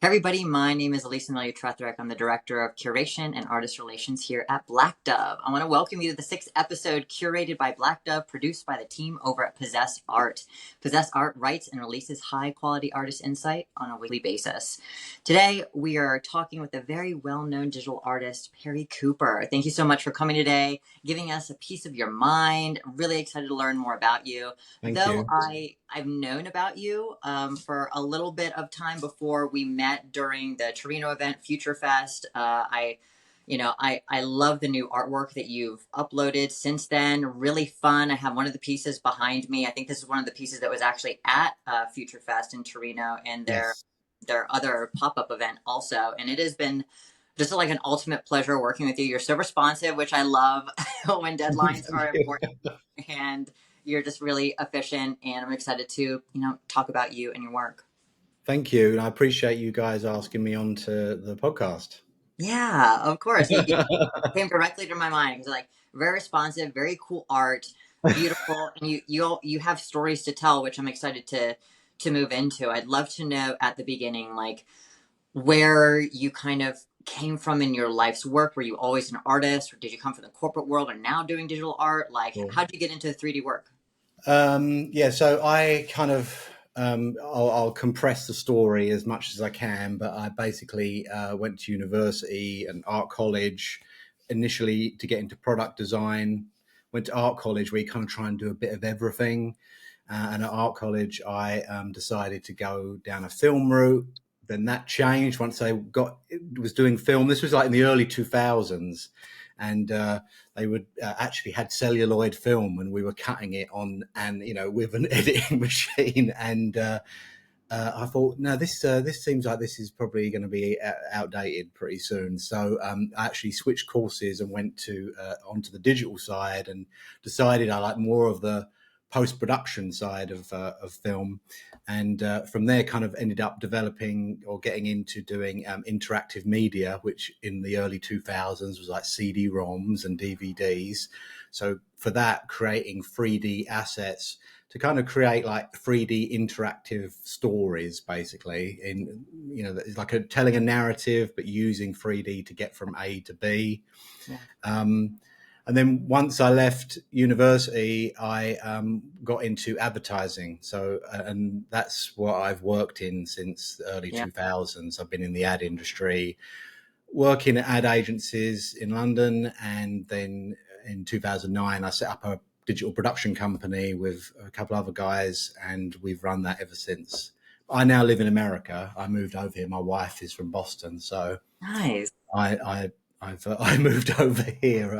Hey everybody, my name is Ellyse Amelia Trethric. I'm the Director of Curation and Artist Relations here at Blackdove. I want to welcome you to the 6th episode Curated by Blackdove, produced by the team over at Possess Art. Possess Art writes and releases high-quality artist insight on a weekly basis. Today, we are talking with a very well-known digital artist, Perry Cooper. Thank you so much for coming today, giving us a piece of your mind. I'm really excited to learn more about you. Thank Though you. I've known about you for a little bit of time before we met during the Torino event, Future Fest. I love the new artwork that you've uploaded since then. Really fun. I have one of the pieces behind me. I think this is one of the pieces that was actually at Future Fest in Torino and Yes. their other pop-up event also. And it has been just like an ultimate pleasure working with you. You're so responsive, which I love when deadlines are important, and you're just really efficient, and I'm excited to, talk about you and your work. Thank you. And I appreciate you guys asking me onto the podcast. Yeah, of course. You came directly to my mind because like very responsive, very cool art, beautiful, and you have stories to tell, which I'm excited to move into. I'd love to know at the beginning, like where you kind of came from in your life's work. Were you always an artist, or did you come from the corporate world and now doing digital art? Like, Cool. how'd you get into 3D work? So I kind of, I'll compress the story as much as I can, but I basically went to university and art college initially to get into product design. Went to art college where you kind of try and do a bit of everything. And at art college, I decided to go down a film route. Then that changed once I was doing film. This was like in the early 2000s, and they would actually had celluloid film, and we were cutting it on, and with an editing machine. And I thought, no, this seems like this is probably going to be outdated pretty soon. So I actually switched courses and went to onto the digital side, and decided I like more of the post-production side of film, and from there kind of ended up developing or getting into doing interactive media, which in the early 2000s was like CD-ROMs and DVDs. So for that, creating 3D assets to kind of create like 3D interactive stories, basically, it's like telling a narrative but using 3D to get from A to B. Yeah. And then once I left university, I got into advertising. So, and that's what I've worked in since the early 2000s. I've been in the ad industry, working at ad agencies in London. And then in 2009, I set up a digital production company with a couple other guys, and we've run that ever since. I now live in America. I moved over here. My wife is from Boston. So Nice. I moved over here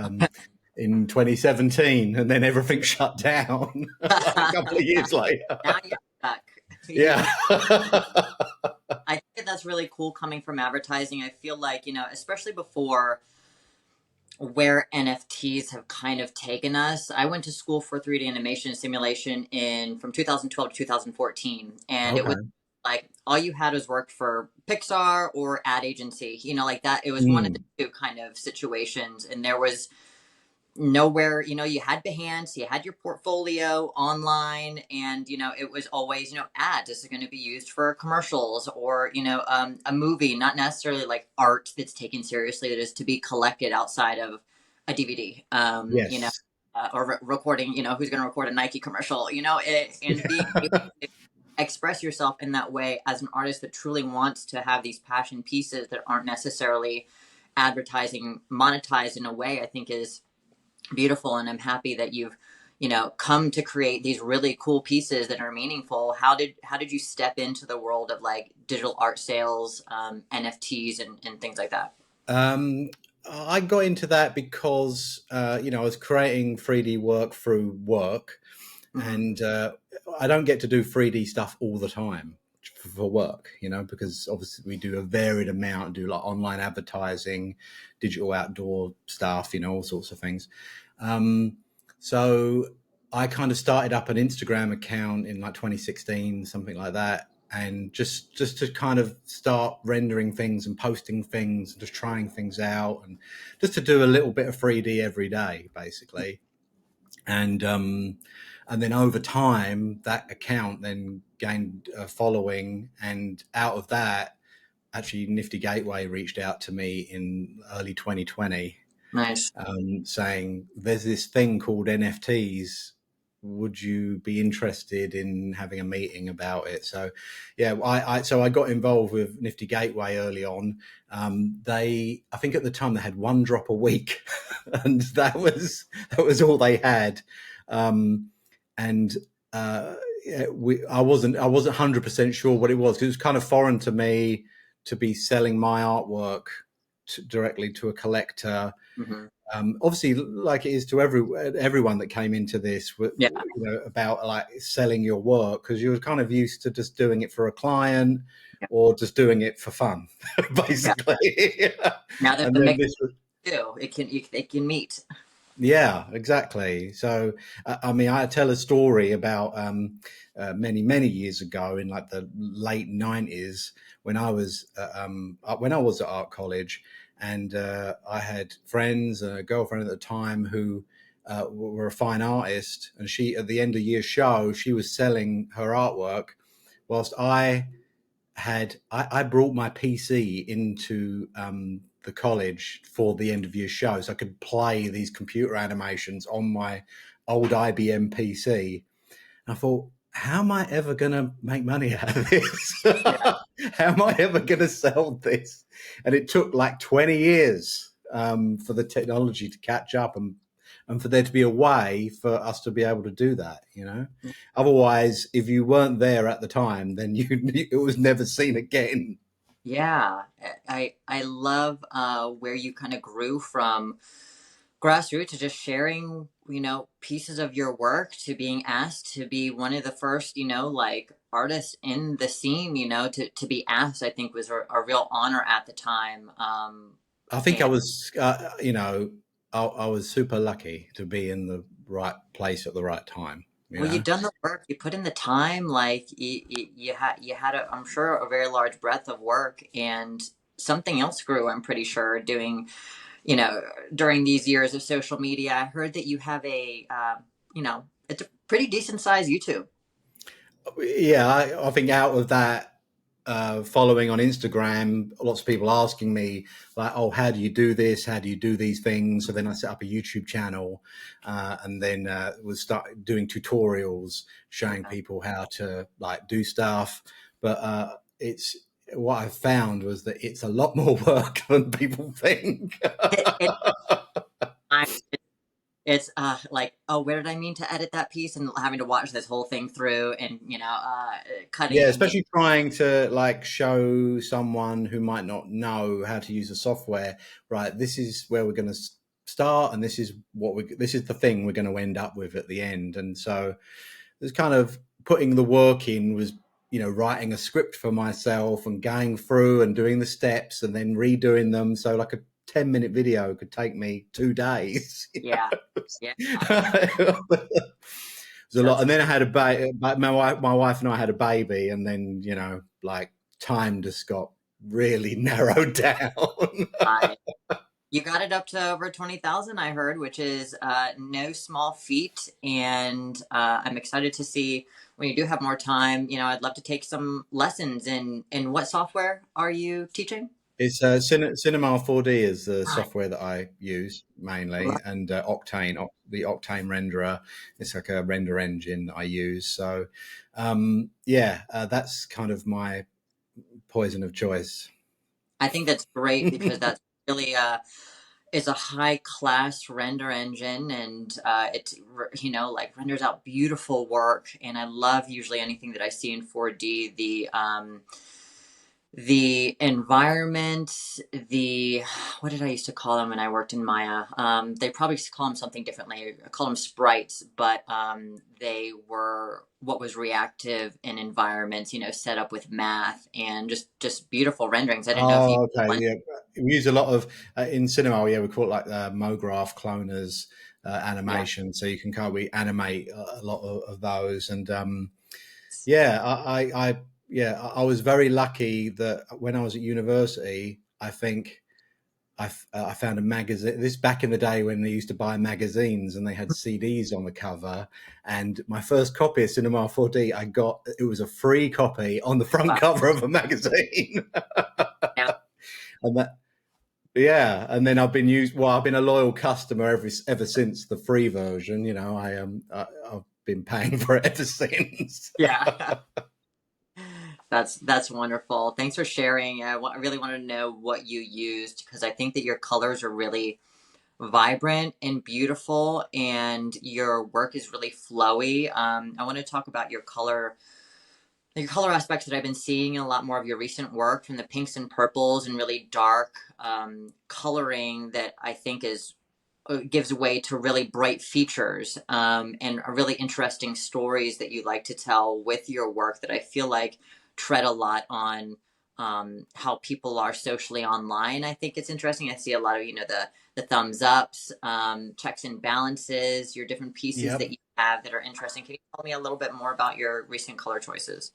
in 2017, and then everything shut down like a couple of years later. Now you're stuck. Yeah. I think that's really cool coming from advertising. I feel like, especially before where NFTs have kind of taken us. I went to school for 3D animation and simulation from 2012 to 2014. And it was Okay. like all you had was work for Pixar or ad agency, like that. It was one of the two kind of situations. And there was nowhere, you had Behance, you had your portfolio online, and it was always ads. This is going to be used for commercials or a movie, not necessarily like art that's taken seriously, that is to be collected outside of a DVD. Yes. Or recording, who's going to record a Nike commercial, and being able to express yourself in that way as an artist that truly wants to have these passion pieces that aren't necessarily advertising monetized in a way, I think is beautiful. And I'm happy that you've come to create these really cool pieces that are meaningful. How did you step into the world of like digital art sales, NFTs and things like that? I got into that because I was creating 3D work through work, and I don't get to do 3D stuff all the time for work, because obviously we do a varied amount, do like online advertising, digital outdoor stuff, all sorts of things. So I kind of started up an Instagram account in like 2016, something like that. And just to kind of start rendering things and posting things and just trying things out, and just to do a little bit of 3D every day, basically. And then over time, that account then gained a following, and out of that, actually Nifty Gateway reached out to me in early 2020, Nice. saying there's this thing called NFTs. Would you be interested in having a meeting about it? So, yeah, I got involved with Nifty Gateway early on. I think at the time they had one drop a week, and that was all they had. I wasn't 100% sure what it was, because it was kind of foreign to me to be selling my artwork directly to a collector. Mm-hmm. Obviously, like it is to everyone that came into this, Yeah. About like selling your work, because you were kind of used to just doing it for a client, Yeah. or just doing it for fun, basically. Yeah. Now that And the then mix it can meet. yeah, exactly. So, I mean, I tell a story about many years ago, in like the late 90s, when I was at art college, and I had friends, a girlfriend at the time, who were a fine artist, and she, at the end of year show, she was selling her artwork, whilst I brought my PC into the college for the end of year show, so I could play these computer animations on my old IBM PC. And I thought, how am I ever going to make money out of this? Yeah. How am I ever going to sell this? And it took like 20 years for the technology to catch up, and for there to be a way for us to be able to do that, Otherwise, if you weren't there at the time, then it was never seen again. Yeah, I love where you kind of grew from grassroots to just sharing, pieces of your work, to being asked to be one of the first, like artists in the scene, to be asked, I think was a real honor at the time. I think I was, I was super lucky to be in the right place at the right time. Well, you've done the work, you put in the time, like you had I'm sure, a very large breadth of work, and something else grew, I'm pretty sure, doing, during these years of social media. I heard that you have it's a pretty decent sized YouTube. Yeah, I think out of that, following on Instagram, lots of people asking me like, "Oh, how do you do this? How do you do these things?" So then I set up a YouTube channel, and then was start doing tutorials showing people how to like do stuff. But it's what I found was that it's a lot more work than people think. I It's like, oh, where did I mean to edit that piece, and having to watch this whole thing through, and cutting. Yeah, especially trying to like show someone who might not know how to use the software. Right, this is where we're going to start, and this is this is the thing we're going to end up with at the end. And so, there's kind of putting the work in was, writing a script for myself and going through and doing the steps and then redoing them. So like a 10-minute video could take me 2 days. Yeah. It was a lot. And then I had a baby. My wife and I had a baby, and then like time just got really narrowed down. You got it up to over 20,000, I heard, which is no small feat, and I'm excited to see when you do have more time. I'd love to take some lessons in what software are you teaching? It's Cinema 4D is the software that I use mainly, and Octane, the Octane renderer. It's like a render engine I use. So, that's kind of my poison of choice. I think that's great, because that's really it's a high class render engine, and it like renders out beautiful work. And I love usually anything that I see in 4D. The environment, what did I used to call them when I worked in Maya? They probably call them something differently. I call them sprites, but they were what was reactive in environments, set up with math, and just beautiful renderings. I didn't know if you. Okay, yeah. We use a lot of in cinema. Yeah, we call it like MoGraph cloners animation. So you can we animate a lot of those, and I was very lucky that when I was at university, I think I found a magazine. This back in the day when they used to buy magazines and they had CDs on the cover. And my first copy of Cinema 4D, it was a free copy on the front cover of a magazine. And that, yeah, and then I've been I've been a loyal customer ever since the free version. You know, I've been paying for it ever since. Yeah. That's wonderful. Thanks for sharing. I really wanted to know what you used because I think that your colors are really vibrant and beautiful, and your work is really flowy. I want to talk about your color aspects that I've been seeing in a lot more of your recent work, from the pinks and purples and really dark coloring that I think is gives way to really bright features and really interesting stories that you like to tell with your work that I feel like tread a lot on how people are socially online. I think it's interesting. I see a lot of, the thumbs ups, checks and balances, your different pieces that Yep. you have that are interesting. Can you tell me a little bit more about your recent color choices?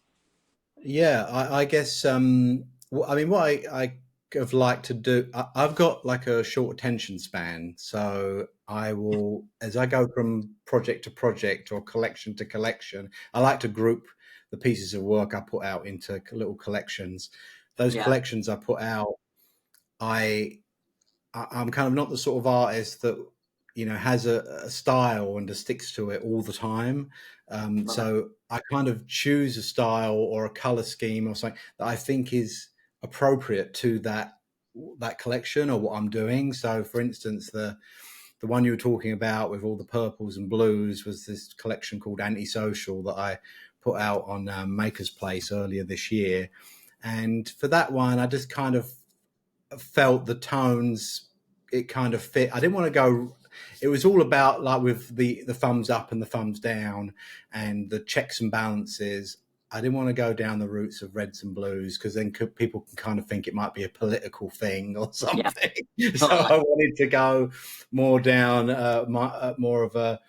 Yeah, I guess. I mean, what I have liked to do, I've got like a short attention span, so I will, as I go from project to project or collection to collection, I like to group the pieces of work I put out into little collections. Those Yeah. collections I put out, I I'm kind of not the sort of artist that has a style and just sticks to it all the time. Love it. So I kind of choose a style or a color scheme or something that I think is appropriate to that collection or what I'm doing. So, for instance, the one you were talking about with all the purples and blues was this collection called Antisocial that I put out on Maker's Place earlier this year. And for that one, I just kind of felt the tones, it kind of fit. I didn't want to go, it was all about like with the thumbs up and the thumbs down and the checks and balances. I didn't want to go down the routes of reds and blues because then people can kind of think it might be a political thing or Yeah, something. So totally. I wanted to go more down more of a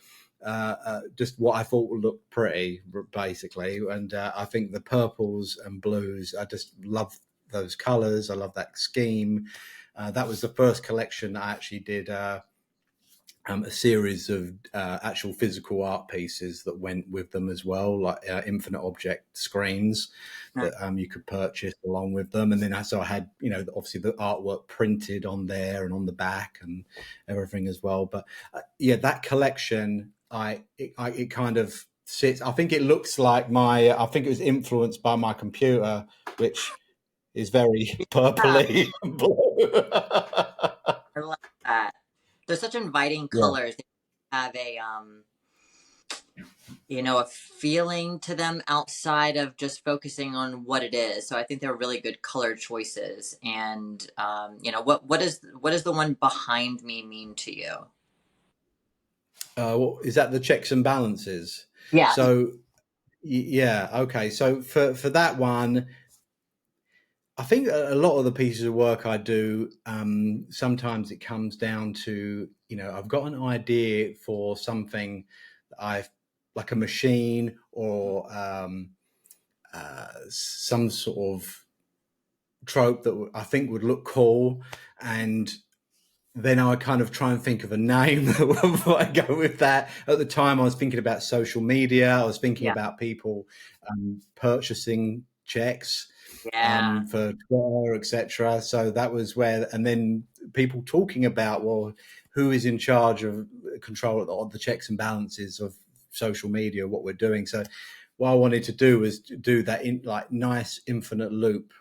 just what I thought would look pretty, basically. And I think the purples and blues, I just love those colors. I love that scheme. That was the first collection I actually did a series of actual physical art pieces that went with them as well, like infinite object screens Nice. that you could purchase along with them. And then I had, obviously the artwork printed on there and on the back and everything as well. But yeah, that collection, it kind of sits. I think it looks like I think it was influenced by my computer, which is very Yeah, purpley and blue. I love that. They're such inviting Yeah. colors. They have a feeling to them outside of just focusing on what it is. So I think they're really good color choices. And what does the one behind me mean to you? Is that the checks and balances? Yeah. So yeah, okay. So for that one, I think a lot of the pieces of work I do, sometimes it comes down to, I've got an idea for something that like a machine or some sort of trope that I think would look cool. And then I kind of try and think of a name that I go with that. At the time, I was thinking about social media. I was thinking Yeah. about people purchasing checks Yeah. for Twitter, etc. So that was where, and then people talking about, well, who is in charge of control of the checks and balances of social media, what we're doing. So what I wanted to do was do that in like nice infinite loop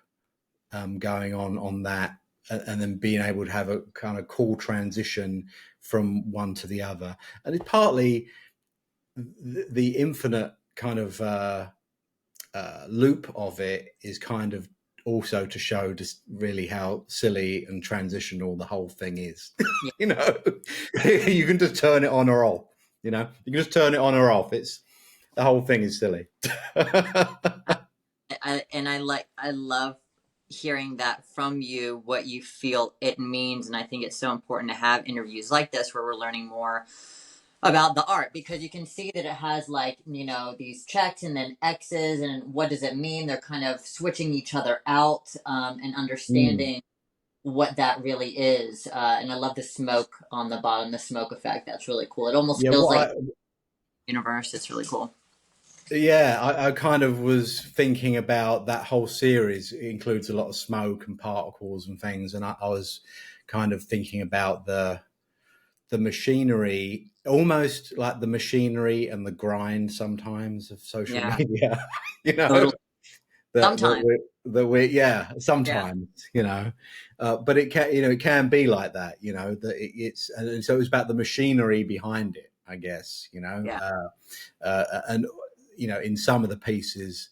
going on that, and then being able to have a kind of cool transition from one to the other. And it's partly the infinite kind of loop of it is kind of also to show just really how silly and transitional the whole thing is. Yeah. You can just turn it on or off. You can just turn it on or off. It's the whole thing is silly. I love hearing that from you, what you feel it means. And I think it's so important to have interviews like this where we're learning more about the art, because you can see that it has these checks and then X's, and what does it mean? They're kind of switching each other out, and Mm. understanding what that really is. And I love the smoke on the bottom, the smoke effect. That's really cool. It almost Yeah, feels like universe. It's really cool. Yeah, I kind of was thinking about that whole series. It includes a lot of smoke and particles and things, and I was kind of thinking about the machinery, almost like the machinery and the grind sometimes of social Yeah, media. you know, totally. that Sometimes. we're yeah, Yeah. sometimes, but it can, it can be like that, that it's, and so it's about the machinery behind it, I guess, Yeah. and in some of the pieces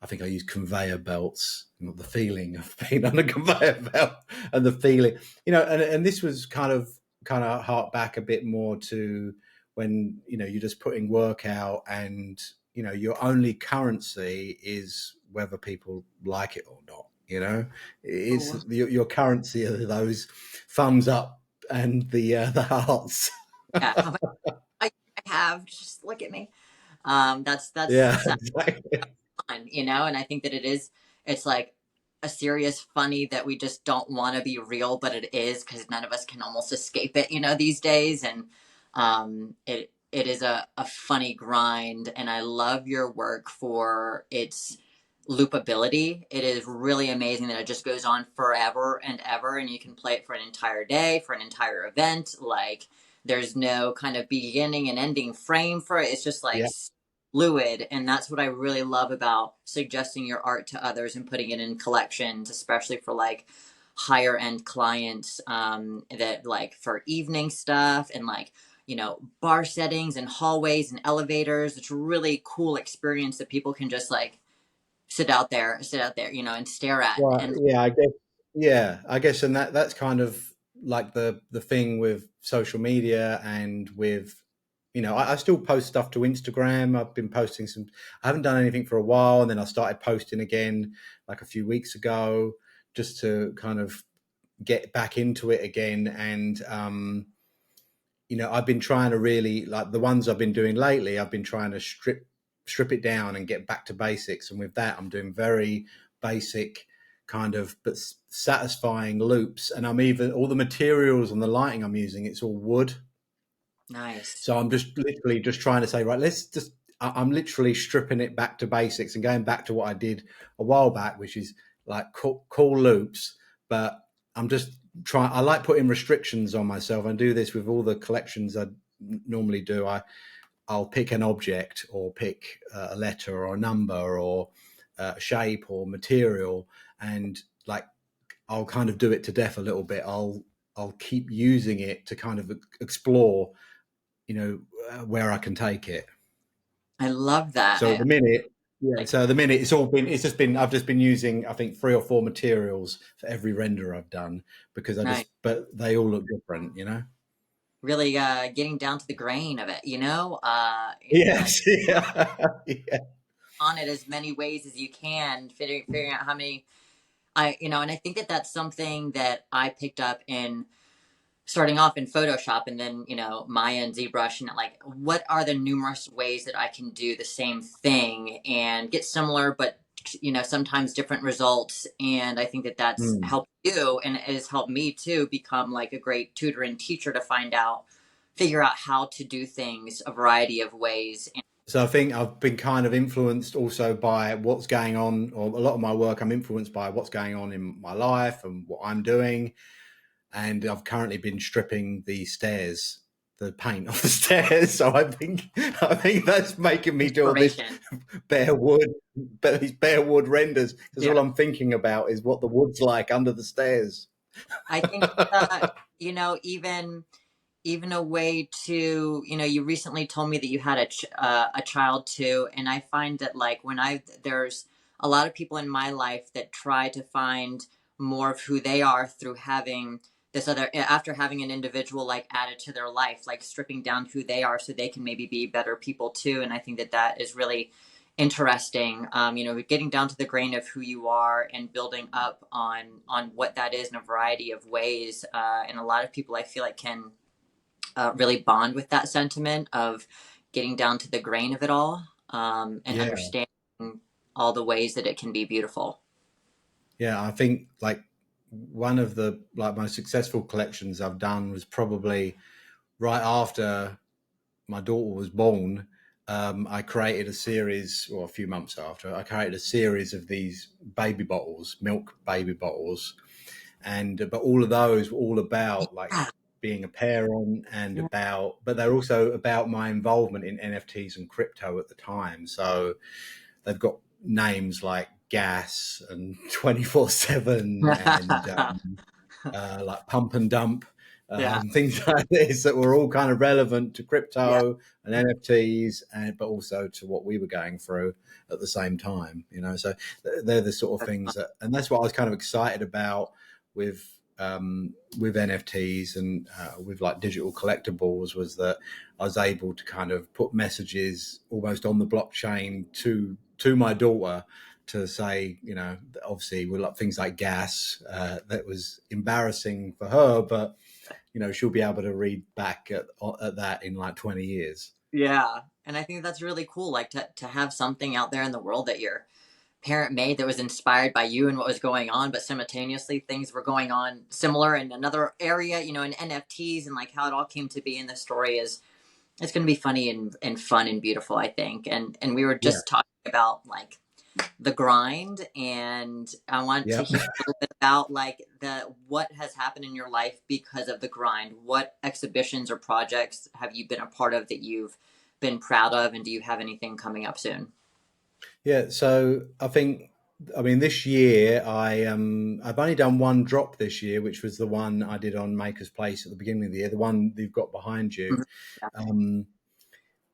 I think I use conveyor belts, not the feeling of being on a conveyor belt, and the feeling, and this was kind of hark back a bit more to when you're just putting work out, and your only currency is whether people like it or not. It's Oh, your currency are those thumbs up and the hearts. yeah. I have. Just look at me. That's Yeah, exactly exactly. fun, and I think that it's like a serious funny that we just don't want to be real, but it is because none of us can almost escape it, these days. And it is a funny grind, and I love your work for its loopability. It is really amazing that it just goes on forever and ever, and you can play it for an entire day, for an entire event. Like there's no kind of beginning and ending frame for it. It's just like Yeah, fluid, and that's what I really love about suggesting your art to others and putting it in collections, especially for like higher end clients, that like for evening stuff and like bar settings and hallways and elevators. It's a really cool experience that people can just like sit out there, and stare at. well, And yeah, I guess. Yeah, I guess, and that's kind of like the thing with social media, and with I still post stuff to Instagram. I've been posting some. I haven't done anything for a while, and then I started posting again like a few weeks ago, just to kind of get back into it again. And I've been trying to really, like, the ones I've been doing lately, I've been trying to strip it down and get back to basics. And with that, I'm doing very basic kind of but satisfying loops. And I'm even all the materials and the lighting I'm using, it's all wood. nice. So I'm just literally just trying to say, right, let's just. I'm literally stripping it back to basics and going back to what I did a while back, which is like cool loops. But I'm just trying. I like putting restrictions on myself. I do this with all the collections I normally do. I'll pick an object, or pick a letter or a number, or a shape or material, and like I'll kind of do it to death a little bit. I'll keep using it to kind of explore, where I can take it. I love that. So at the minute, yeah. Like So at the minute, I've just been using, I think, 3 or 4 materials for every render I've done, because nice. but they all look different. Really getting down to the grain of it, like Yes, yeah, yeah. on it as many ways as you can, figuring out how many and I think that that's something that I picked up in starting off in Photoshop, and then Maya and ZBrush, and like what are the numerous ways that I can do the same thing and get similar but sometimes different results. And I think that that's Mm. helped you, and it has helped me to become like a great tutor and teacher to figure out how to do things a variety of ways. So I think I've been kind of influenced also by what's going on, or a lot of my work, I'm influenced by what's going on in my life and what I'm doing. And I've currently been stripping the paint off the stairs. So I think that's making me do all this Inspiration. bare wood, these bare wood renders, because Yeah. all I'm thinking about is what the wood's like under the stairs. I think even a way to you recently told me that you had a child too, and I find that like when I there's a lot of people in my life that try to find more of who they are through having this other after having an individual like added to their life, like stripping down who they are so they can maybe be better people too. And I think that that is really interesting, getting down to the grain of who you are and building up on what that is in a variety of ways. And a lot of people I feel like can really bond with that sentiment of getting down to the grain of it all, and Yeah, understanding all the ways that it can be beautiful. yeah. I think like one of the most successful collections I've done was probably right after my daughter was born. I created a series, or a few months after, I created a series of these baby bottles, milk baby bottles, and but all of those were all about like Yeah. being a parent and Yeah. about, but they're also about my involvement in NFTs and crypto at the time. So they've got names like Gas and 24/7 and like Pump and Dump, Yeah. things like this that were all kind of relevant to Yeah. crypto and NFTs, but also to what we were going through at the same time. So they're the sort of That's things fun. and that's what I was kind of excited about with NFTs and with like digital collectibles, was that I was able to kind of put messages almost on the blockchain to my daughter to say, obviously we like things like gas. That was embarrassing for her, but she'll be able to read back at that in like 20 years. Yeah. And I think that's really cool, like to have something out there in the world that your parent made that was inspired by you and what was going on, but simultaneously things were going on similar in another area, in NFTs, and like how it all came to be in the story is it's going to be funny and fun and beautiful, I think. And we were Yeah. just talking about like the grind, and I want to Yeah. hear a little bit about like what has happened in your life because of the grind. What exhibitions or projects have you been a part of that you've been proud of, and do you have anything coming up soon? Yeah. So this year I've only done one drop this year, which was the one I did on Maker's Place at the beginning of the year, the one you've got behind you. Mhm. Yeah.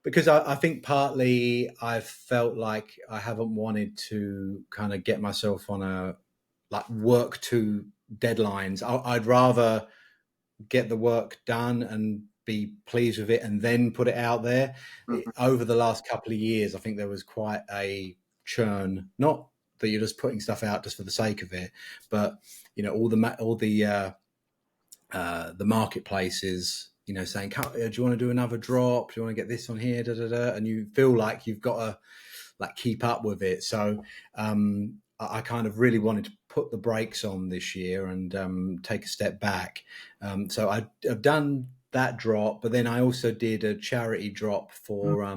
Because I think partly I've felt like I haven't wanted to kind of get myself on a like work to deadlines. I'd rather get the work done and be pleased with it and then put it out there. Mhm. Over the last couple of years, I think there was quite a churn. Not that you're just putting stuff out just for the sake of it, but all the marketplaces, saying, do you want to do another drop? Do you want to get this on here? Da, da, da. And you feel like you've got to like keep up with it. So I kind of really wanted to put the brakes on this year and take a step back. So I've done that drop, but then I also did a charity drop for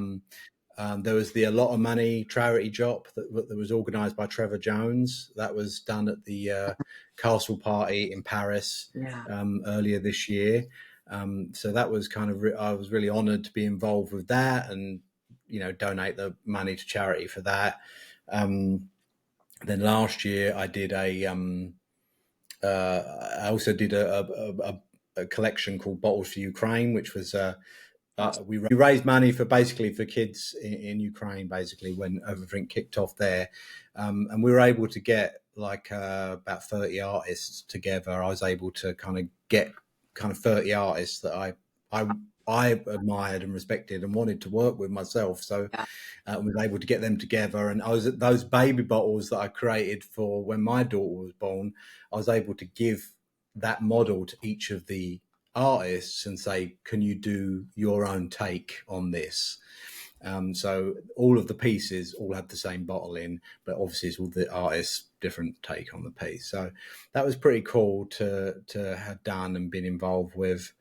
there was the A Lot of Money charity drop that was organised by Trevor Jones. That was done at the Castle Party in Paris Yeah. earlier this year. So that was kind of I was really honoured to be involved with that and donate the money to charity for that. Then last year I did I also did a collection called Bottles for Ukraine, which was Awesome. we raised money for kids in Ukraine, basically when everything kicked off there, and we were able to get like about 30 artists together. I was able to kind of get 30 artists that I admired and respected and wanted to work with myself. So Yeah. I was able to get them together, and I was at those baby bottles that I created for when my daughter was born. I was able to give that model to each of the artists and say, can you do your own take on this? So all of the pieces all had the same bottle in, but obviously it's all the artists' different take on the piece. So that was pretty cool to have done and been involved with.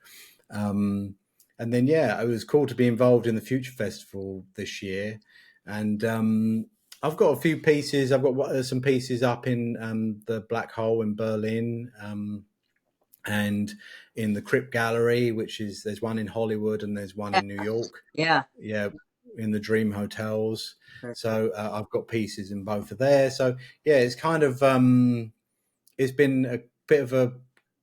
And then, it was cool to be involved in the Future Festival this year. And I've got a few pieces. I've got some pieces up in the Black Hole in Berlin. And in the Crypt Gallery, there's one in Hollywood and there's one Yeah. in New York. Yeah. Yeah, in the Dream Hotels. Sure. So I've got pieces in both of there. So it's kind of it's been a bit of a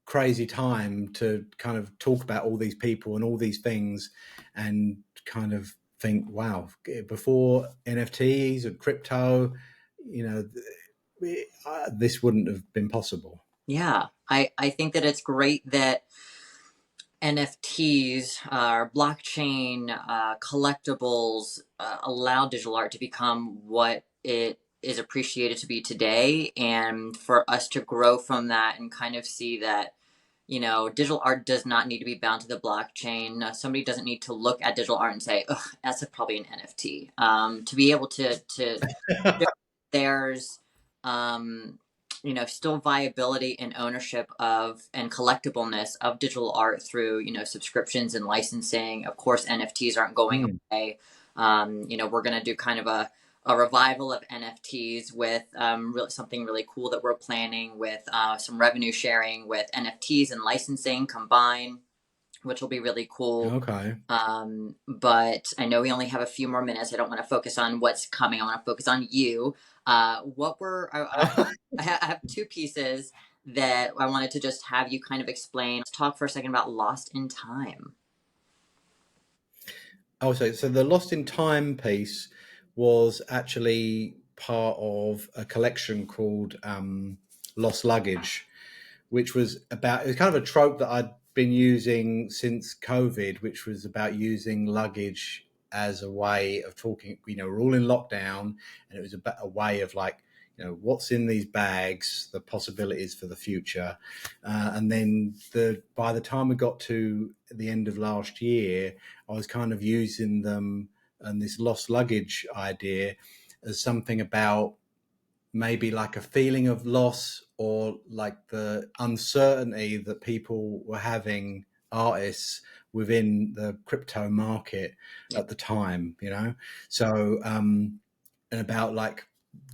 crazy time to kind of talk about all these people and all these things, and kind of think, wow, before NFTs or crypto, this wouldn't have been possible. Yeah. I think that it's great that NFTs, blockchain, collectibles, allow digital art to become what it is appreciated to be today, and for us to grow from that and kind of see that digital art does not need to be bound to the blockchain. Somebody doesn't need to look at digital art and say, "Ugh, that's probably an NFT." To be able to there's still viability and ownership of and collectibleness of digital art through subscriptions and licensing. Of course, NFTs aren't going away. We're going to do kind of a revival of NFTs with something really cool that we're planning with some revenue sharing with NFTs and licensing combined, which will be really cool. Okay. But I know we only have a few more minutes. I don't want to focus on what's coming. I want to focus on you. I have two pieces that I wanted to just have you kind of explain. Let's talk for a second about Lost in Time. So the Lost in Time piece was actually part of a collection called Lost Luggage, which was about, it was kind of a trope that I'd been using since COVID, which was about using luggage as a way of talking. We're all in lockdown, and it was a way of like, what's in these bags, the possibilities for the future. And then by the time we got to the end of last year, I was kind of using them and this lost luggage idea as something about maybe like a feeling of loss, or like the uncertainty that people were having, artists within the crypto market at the time, so and about like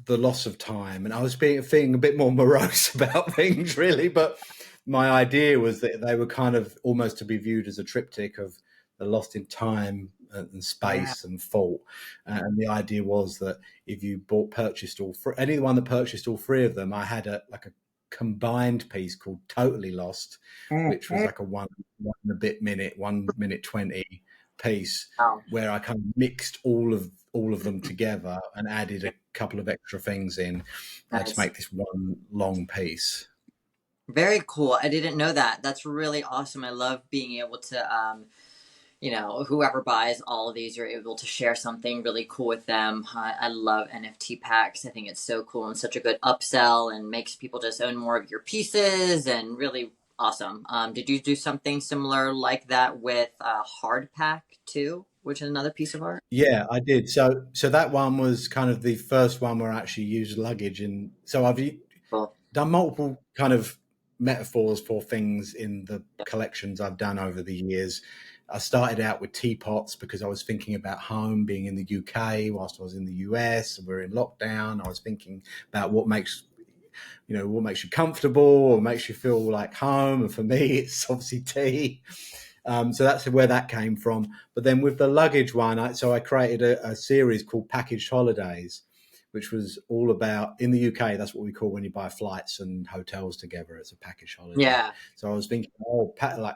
the loss of time. And I was feeling a bit more morose about things, really, but my idea was that they were kind of almost to be viewed as a triptych of the lost in time and space and thought. And the idea was that if you purchased anyone that purchased all three of them, I had a combined piece called Totally Lost, which was like a 1 minute 20 piece, where I kind of mixed all of them together and added a couple of extra things in to make this one long piece. Very cool. I didn't know that. That's really awesome. I love being able to, whoever buys all of these, you're able to share something really cool with them. I love NFT packs. I think it's so cool and such a good upsell, and makes people just own more of your pieces, and really awesome. Did you do something similar like that with Hard Pack too, which is another piece of art? Yeah, I did. So that one was kind of the first one where I actually used luggage. And so I've done multiple kind of metaphors for things in the collections I've done over the years. I started out with teapots because I was thinking about home, being in the UK whilst I was in the US. We're in lockdown. I was thinking about what makes you comfortable or makes you feel like home. And for me, it's obviously tea. So that's where that came from. But then with the luggage one, I created a series called Packaged Holidays, which was all about, in the UK, that's what we call when you buy flights and hotels together. It's a packaged holiday. Yeah. So I was thinking,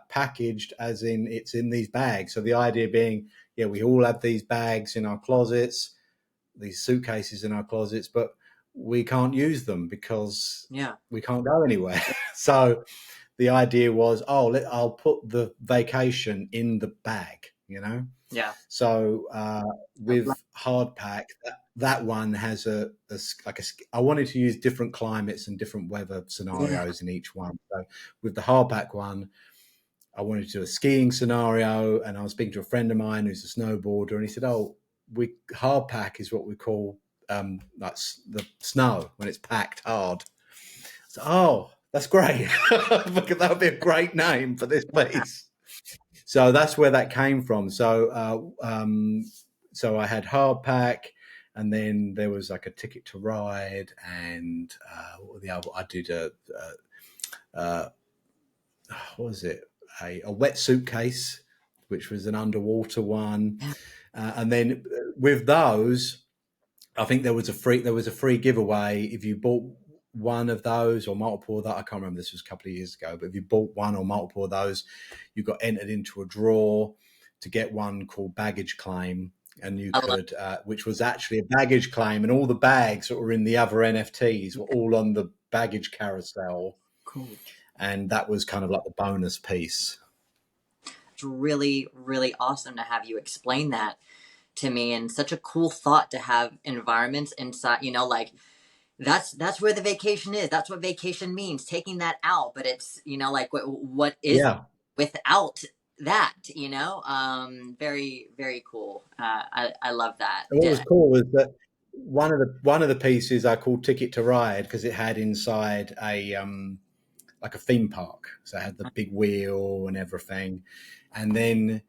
packaged as in it's in these bags. So the idea being, we all have these bags in our closets, these suitcases in our closets, but we can't use them because we can't go anywhere. So the idea was, I'll put the vacation in the bag, Yeah. So with Hardpack, that one has I wanted to use different climates and different weather scenarios in each one. So with the Hardpack one, I wanted to do a skiing scenario, and I was speaking to a friend of mine who's a snowboarder, and he said, Hardpack is what we call like the snow when it's packed hard. So, that's great. That would be a great name for this piece. So that's where that came from. So I had Hardpack, and then there was like a Ticket to Ride, and what were the other? I did what was it? A wet suitcase, which was an underwater one, and then with those, I think there was a free giveaway if you bought one of those or multiple of that. I can't remember, this was a couple of years ago, but if you bought one or multiple of those, you got entered into a draw to get one called Baggage Claim, and you could, which was actually a baggage claim, and all the bags that were in the other NFTs were all on the baggage carousel. Cool. And that was kind of like the bonus piece. It's really, really awesome to have you explain that to me, and such a cool thought to have environments inside, that's where the vacation is. That's what vacation means, taking that out. But it's, what is without that, very, very cool. I love that. And what was cool was that one of the pieces I called Ticket to Ride because it had inside a like a theme park. So it had the big wheel and everything. And then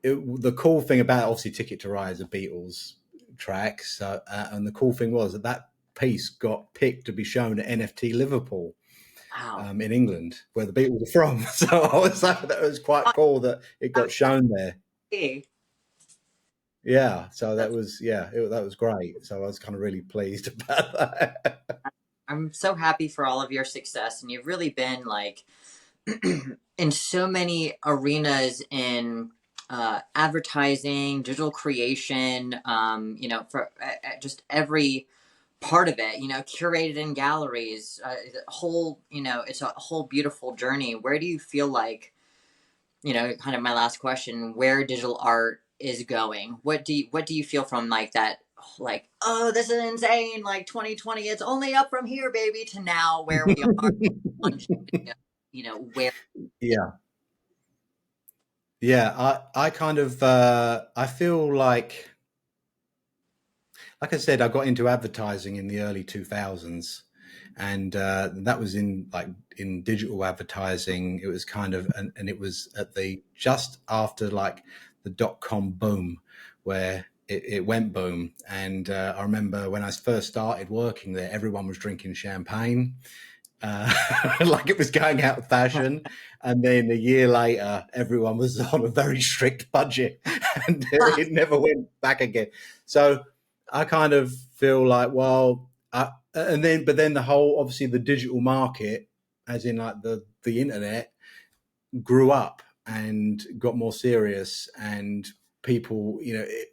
the cool thing about obviously Ticket to Ride is a Beatles track. So, and the cool thing was that piece got picked to be shown at NFT Liverpool. Wow. In England, where the Beatles are from. So I was like, that was quite cool that it got shown there. Yeah, so that was that was great. So I was kind of really pleased about that. I'm so happy for all of your success, and you've really been like in so many arenas in advertising, digital creation, for just every part of it, curated in galleries, it's a whole beautiful journey. Where do you feel like, kind of my last question, where digital art is going? What do you feel from like that, like, oh, this is insane, like 2020, it's only up from here, baby, to now where we are, where. Yeah. Yeah, I kind of I feel like I said, I got into advertising in the early 2000s, and that was in digital advertising. It was kind of, and it was at the just after like the .com boom, where it went boom. And I remember when I first started working there, everyone was drinking champagne. Like it was going out of fashion, and then a year later everyone was on a very strict budget and it never went back again. So I kind of feel like, well, but then the whole, obviously the digital market, as in like the internet, grew up and got more serious, and people, it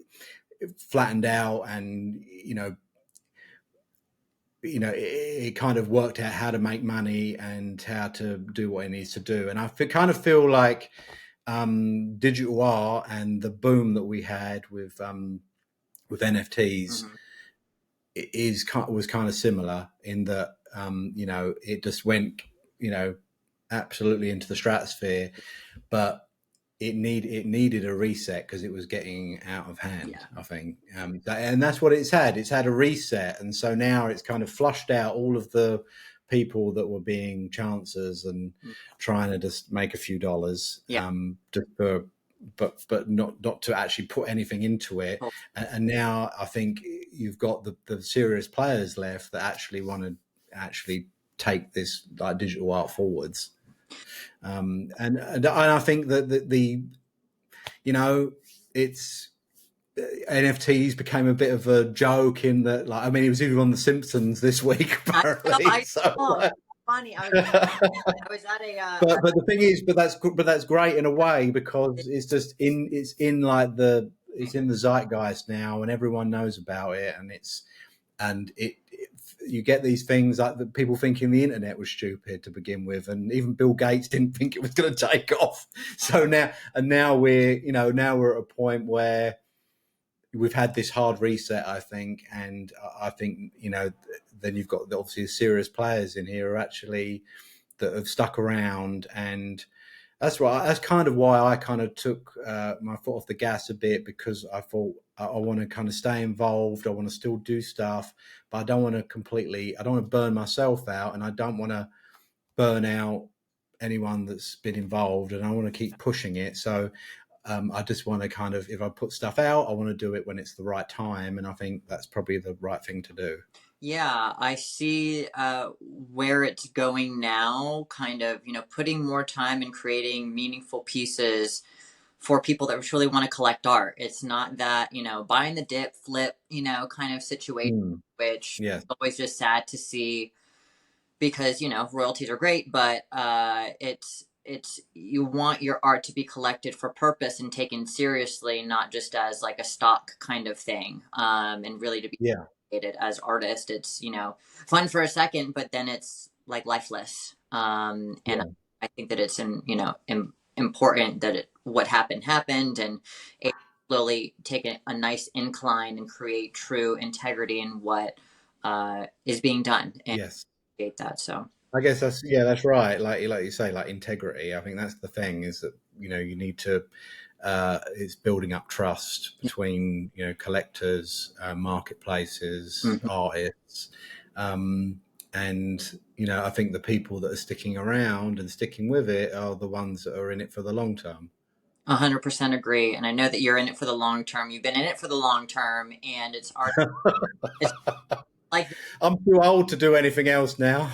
flattened out, and it kind of worked out how to make money and how to do what it needs to do. And I kind of feel like digital art and the boom that we had with NFTs was kind of similar in that, it just went, absolutely into the stratosphere, but it needed a reset because it was getting out of hand, I think. And that's what it's had. It's had a reset. And so now it's kind of flushed out all of the people that were being chancers and trying to just make a few dollars, but not to actually put anything into it. And now I think you've got the serious players left that actually want to actually take this like digital art forwards. And I think that it's NFTs became a bit of a joke in that, like, I mean, it was even on The Simpsons this week, apparently. Funny. I was at a. But the thing is, but that's great in a way, because it's just it's in the zeitgeist now, and everyone knows about it, and you get these things like the people thinking the internet was stupid to begin with, and even Bill Gates didn't think it was going to take off. So now we're at a point where we've had this hard reset, I think, and I think then you've got obviously serious players in here actually that have stuck around, and that's kind of why I kind of took my foot off the gas a bit, because I thought I want to kind of stay involved. I want to still do stuff, but I don't want to burn myself out, and I don't want to burn out anyone that's been involved, and I want to keep pushing it. So I just want to kind of, if I put stuff out, I want to do it when it's the right time, and I think that's probably the right thing to do. Yeah, I see where it's going now, kind of, putting more time in creating meaningful pieces for people that truly want to collect art. It's not that, buying the dip, flip, kind of situation, which is always just sad to see, because, royalties are great, but it's you want your art to be collected for purpose and taken seriously, not just as like a stock kind of thing, and really to be as artist. It's fun for a second, but then it's like lifeless, and I think that it's important that what happened, and it slowly take a nice incline and create true integrity in what is being done, and create that. So I guess that's right. Like you say, like integrity. I think that's the thing, is that you need to. It's building up trust between collectors, marketplaces, artists, and I think the people that are sticking around and sticking with it are the ones that are in it for the long term. 100% agree. And I know that you're in it for the long term. You've been in it for the long term, and it's art. It's like, I'm too old to do anything else now.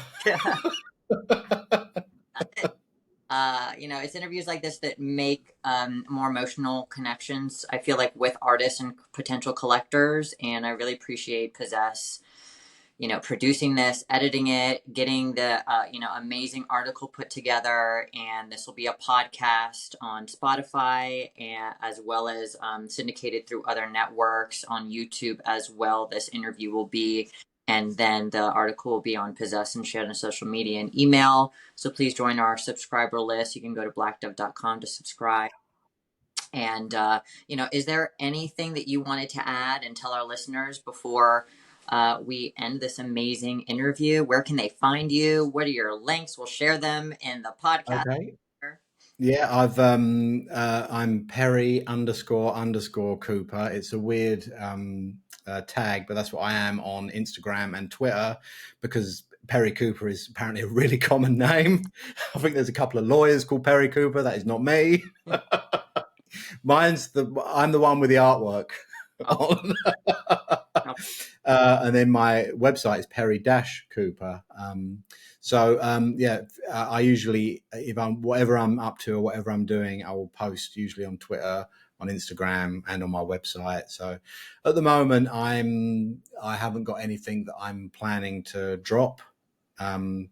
it's interviews like this that make more emotional connections, I feel like, with artists and potential collectors. And I really appreciate Possess, producing this, editing it, getting the, amazing article put together. And this will be a podcast on Spotify, and as well as syndicated through other networks on YouTube as well. This interview will be, and then the article will be on Possess and shared on social media and email. So please join our subscriber list. You can go to blackdove.com to subscribe. And, is there anything that you wanted to add and tell our listeners before we end this amazing interview? Where can they find you? What are your links? We'll share them in the podcast. Okay. Yeah, I'm Perry__Cooper. It's a weird tag, but that's what I am on Instagram and Twitter, because Perry Cooper is apparently a really common name. I think there's a couple of lawyers called Perry Cooper. That is not me. I'm the one with the artwork. Oh. And then my website is Perry-Cooper. I usually, whatever I'm up to or whatever I'm doing, I will post usually on Twitter, on Instagram, and on my website. So at the moment, I haven't got anything that I'm planning to drop. I'm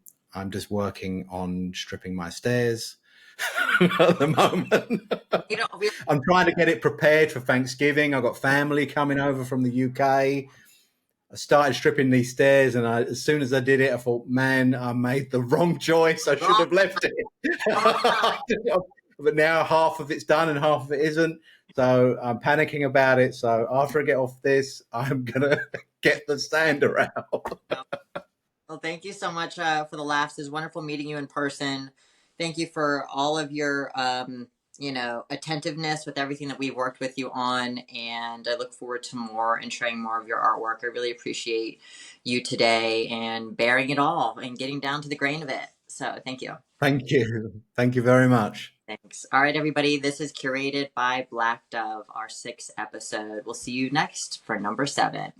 just working on stripping my stairs at the moment. I'm trying to get it prepared for Thanksgiving. I've got family coming over from the UK. I started stripping these stairs, and as soon as I did it, I thought, man, I made the wrong choice. I should have left it. But now half of it's done and half of it isn't. So I'm panicking about it. So after I get off this, I'm going to get the sander out. Well, thank you so much for the laughs. It's wonderful meeting you in person. Thank you for all of your attentiveness with everything that we've worked with you on. And I look forward to more and sharing more of your artwork. I really appreciate you today and bearing it all and getting down to the grain of it. So thank you. Thank you. Thank you very much. Thanks. All right, everybody. This is Curated by Black Dove, our 6th episode. We'll see you next for number 7.